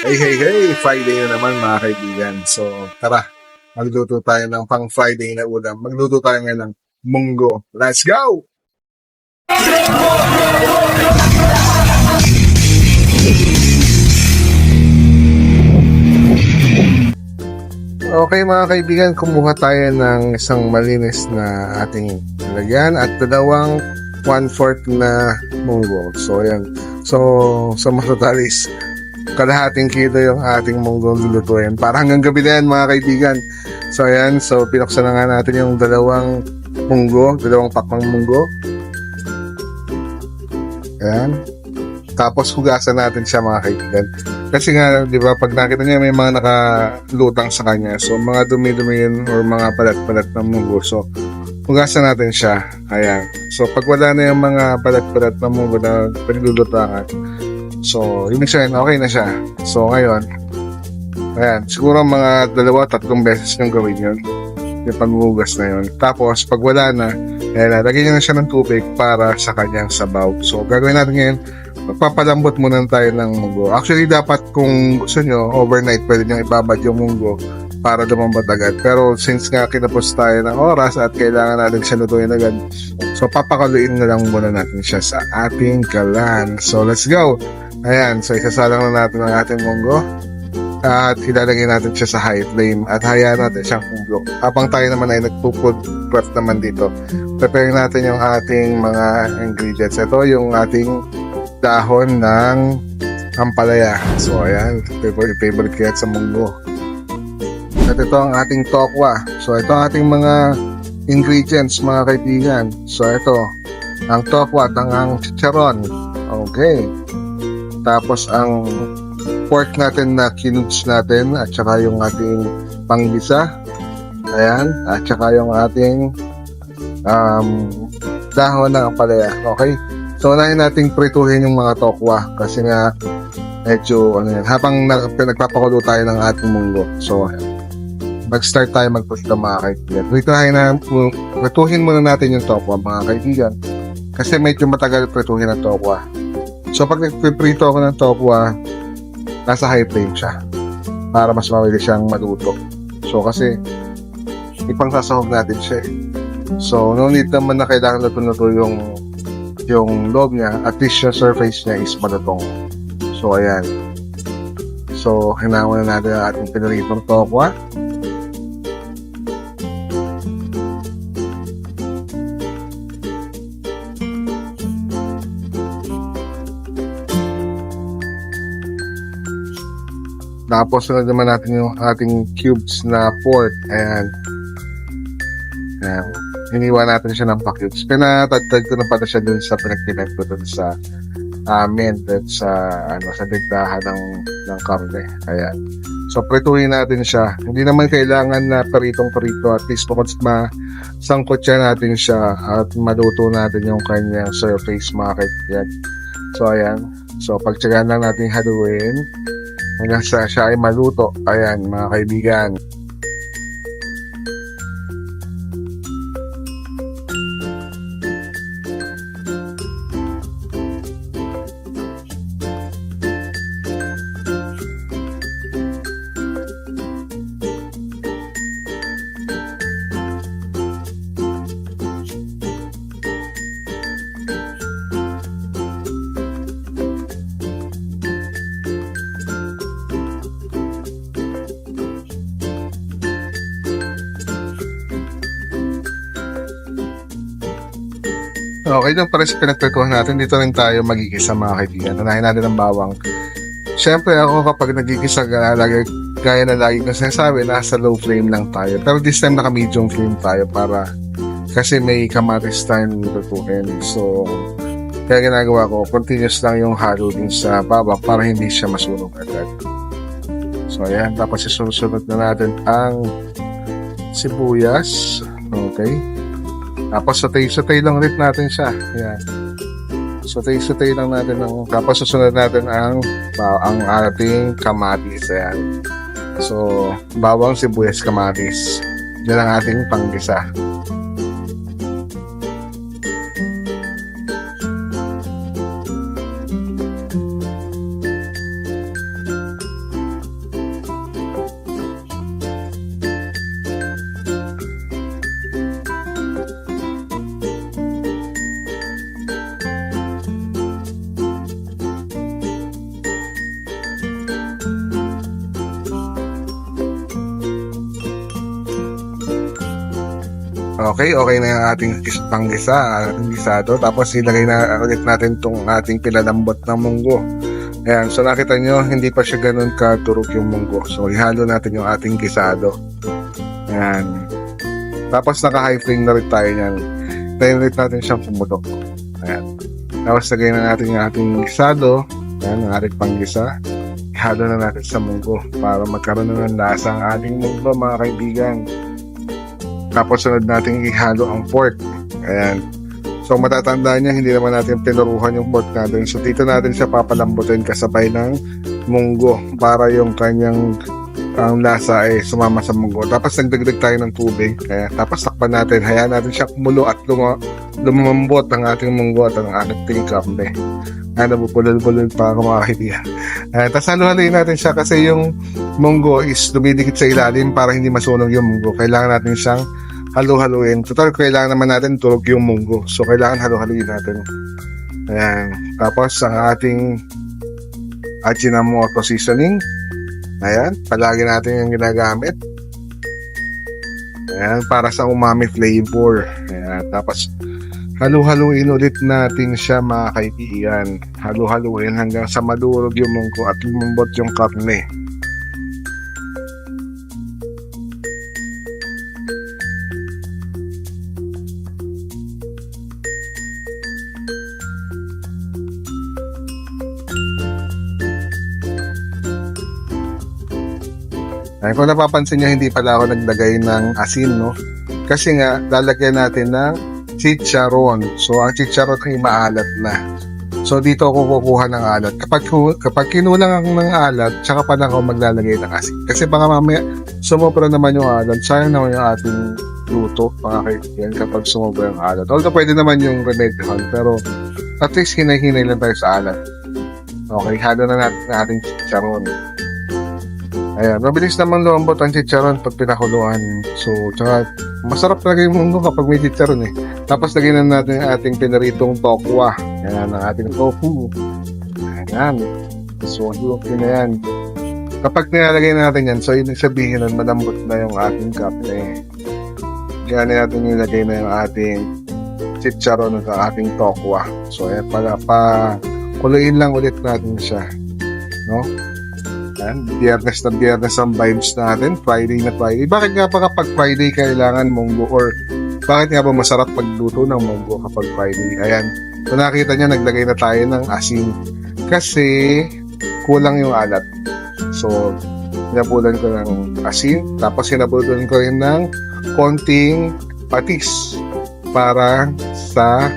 Hey! Friday na naman mga kaibigan. So, tara, magluto tayo ng pang Friday na ulam. Magluto tayo ngayon ng munggo. Let's go! Okay mga kaibigan, kumuha tayo ng isang malinis na ating lagyan at dalawang 1/4 na munggo. So, ayan. So, sa matatalis, kalahating kilo yung ating munggong lulutuin. Para hanggang gabi na yan mga kaibigan. So ayan, so pinuksan na nga natin yung dalawang pakpang munggo. Ayan. Tapos hugasan natin siya mga kaibigan. Kasi nga, di ba, pag nakita niya may mga nakalutang sa kanya. So mga dumi-dumi yun or mga palat-palat ng munggo. So hugasan natin siya. Ayan. So pag wala na yung mga palat-palat ng munggo na pinaglulutangan, so, ibig sabihin, okay na siya. So, ngayon, ayan, siguro mga 2-3 beses yung gawin yun. Yung paghugas na yun. Tapos, pag wala na, ayan, lagyan nyo na siya ng tubig para sa kanyang sabaw. So, gagawin natin ngayon, magpapalambot muna tayo ng munggo. Actually, dapat kung gusto nyo, overnight, pwede nyo ibabad yung munggo para lumambot agad. Pero, since nga kinapos tayo ng oras at kailangan natin siya lutuin agad, so, papakaluin na lang muna natin siya sa ating kalan. So, let's go! Ayan, so isasalang na natin ang ating munggo at ilalagay natin siya sa high flame at hayaan natin siyang kumulo. Habang tayo naman ay nagpo-food prep naman dito, prepare natin yung ating mga ingredients. Ito yung ating dahon ng ampalaya. So ayan, favorite ko yan sa munggo. At ito ang ating tokwa. So ito ang ating mga ingredients mga kaibigan. So ito, ang tokwa at ang chicharon. Okay. Tapos ang pork natin na kinuts natin at saka yung ating panggisa. Ayan. At saka yung ating dahon ng ampalaya. Okay. So unahin nating prituhin yung mga tokwa kasi nga medyo habang nagpapakulo tayo ng ating munggo. So mag-start tayo magprito mga kaibigan. Prituhin muna natin yung tokwa mga kaibigan. Kasi medyo matagal prituhin ang tokwa. So pag nagpiprito ako ng tokwa, nasa high flame siya para mas mabilis siyang maluto. So kasi ipang sasahog natin siya. So no need naman na kailangan luto-luto yung loob niya, at least yung surface niya is malutong. So ayan. So hinawan na natin ang ating pinaritong tokwa. Tapos sunod naman natin yung ating cubes na pork. Ayan. Ayan. Hiniwa natin siya ng pa-cubes. Pinatagtag ko na pala siya dun sa pinagpinag ko dun sa amin dun sa digdahan ng karne. Ayan. So prituhin natin siya. Hindi naman kailangan na paritong-parito. At least masangkot siya natin siya at maluto natin yung kanyang surface mga kaibigan. So ayan. So pagtsagaan lang natin haluin hanggang sa siya ay maluto. Ayan mga kaibigan. Okay, yung para sa pinagprituhan natin, dito rin tayo magigisa mga kaibigan. Unahin natin ang bawang. Siyempre ako kapag nagigisa, gaya na lagi ko sinasabi, nasa low flame lang tayo. Pero this time naka-medium flame tayo kasi may kamatis tayong lutuin. So, kaya ginagawa ko, continuous lang yung halo din sa bawang para hindi siya masunog agad. So, ayan. Tapos isusunod na natin ang sibuyas. Okay. Tapos satay lang ulit natin siya. Ayan. Satay lang natin tapos susunod natin ang ating kamatis. Ayan. So, bawang, sibuyas, kamatis. Yan ang ating panggisa. Okay na yung ating panggisa, ating gisado. Tapos ilagay na ulit natin itong ating pinalambot na munggo. Ayan, so nakita nyo, hindi pa siya ganun kadurog yung munggo. So ihalo natin yung ating gisado. Ayan. Tapos naka-high flame na rin tayo niyan. Tayo ulit natin siyang pumutok. Ayan. Tapos lagay na natin yung ating gisado. Ayan, ang ating panggisa. Ihalo na natin sa munggo para magkaroon na ng lasa ang ating munggo, mga kaibigan. Tapos sunod natin ihalo ang pork. Ayan. So matatandaan niya, hindi naman natin tinuruhan yung pork natin. So dito natin siya papalambutin kasabay ng munggo para yung kanyang ang lasa ay sumama sa munggo. Tapos nagdagdag tayo ng tubig. Kaya, tapos takpan natin. Hayaan natin siya kumulo at lumambot ang ating munggo at ang ating karne. Ayan, nabupulol-pulol pa ako, mga kaibigan. Tapos haluhaluin natin siya kasi yung munggo is dumidikit sa ilalim para hindi masunog yung munggo. Kailangan natin siyang halu-haluin. Total, kailangan naman natin turog yung munggo. So, kailangan halu-haluin natin. Ayan. Tapos, ang ating Ajinomoto seasoning. Ayan. Palagi natin yung ginagamit. Ayan. Para sa umami flavor. Ayan. Tapos, halu-haluin ulit natin siya, mga kaibigan. Halu-haluin hanggang sa madurog yung munggo at lumambot yung karne. Ay, kung napapansin niya, hindi pala ako naglagay ng asin, no? Kasi nga, lalagyan natin ng chicharon. So, ang chicharon ay maalat na. So, dito ako kukuha ng alat. Kapag kinulang ako ng alat, tsaka pa lang ako maglalagay ng asin. Kasi baka mamaya, sumobra naman yung alat. Sayang naman yung ating luto, mga kaibigan, kapag sumobra yung alat. Although, pwede naman yung remedyohan, pero at least hinay-hinay lang tayo sa alat. Okay, halo na natin ang ating chicharon. Ayan, mabilis naman lumambot ang chicharon pag pinakuluan. So, tsaka masarap talaga yung munggo kapag may chicharon eh. Tapos lagyan na natin ang ating pinaritong tokwa. Ayan, ang ating tofu. Ayan. So, yun na yan. Kapag nilalagay natin yan, so yun sabihin nun, malambot na yung ating kape. Kaya natin nilagay na yung ating chicharon at ang ating tokwa. So, ayan pala, kuluin lang ulit natin siya. No? Yan, biyernes na biyernes ang vibes natin, Friday na Friday. Bakit nga pa kapag Friday kailangan munggo, or bakit nga ba masarap pagluto ng munggo kapag Friday? Ayan, kung nakita nyo, naglagay na tayo ng asin kasi kulang yung alat. So, hinabulan ko ng asin, tapos hinabulan ko rin ng konting patis para sa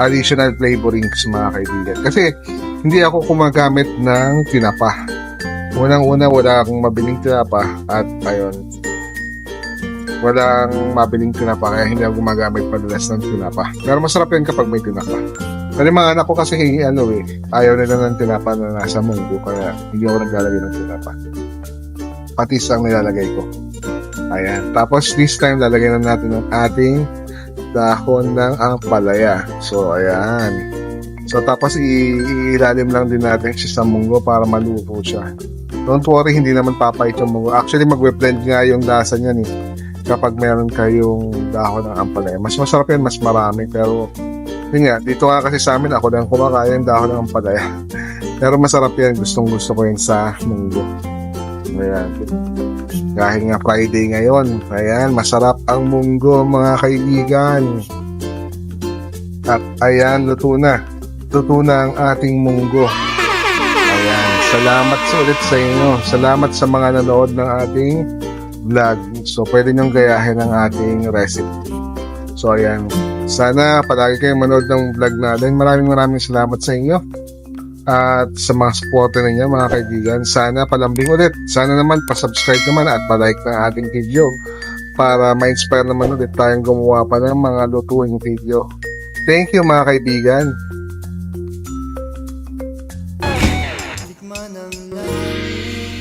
additional flavorings, mga kaibigan. Kasi hindi ako gumagamit ng tinapa. Unang-una, wala akong mabiling tinapa at ayun, walang mabiling tinapa kaya hindi ako gumagamit padalas ng tinapa. Pero masarap yan kapag may tinapa. Pero mga anak ko kasi ayaw nila ng tinapa na nasa munggo kaya hindi ako naglalagay ng tinapa. Patis ang nilalagay ko. Ayan. Tapos this time lalagay na natin ng ating dahon ng ampalaya. So ayan. So tapos ilalim lang din natin siya sa munggo para maluto siya. Don't worry, hindi naman papait yung munggo. Actually, magwe-blend nga yung lasa niyan eh. Kapag meron kayong dahon ng ampalaya. Mas masarap yan, mas marami. Pero, yun nga, dito nga kasi sa amin, ako lang kumakain yung dahon ng ampalaya. Pero masarap yan, gustong gusto ko yan sa munggo. Ayan. Dahil nga Friday ngayon. Ayan, masarap ang munggo, mga kaibigan. At ayan, luto na. Luto na ang ating munggo. Ayan, salamat ulit sa inyo. Salamat sa mga nanood ng ating vlog. So, pwede nyong gayahin ang ating recipe. So, ayan. Sana palagi kayong manood ng vlog natin. Maraming salamat sa inyo. At sa mga supporter ninyo, mga kaibigan. Sana palambing ulit. Sana naman pa-subscribe naman at pa-like ng ating video para ma-inspire naman ulit tayong gumawa pa ng mga lutuing video. Thank you, mga kaibigan. Tikman ang langit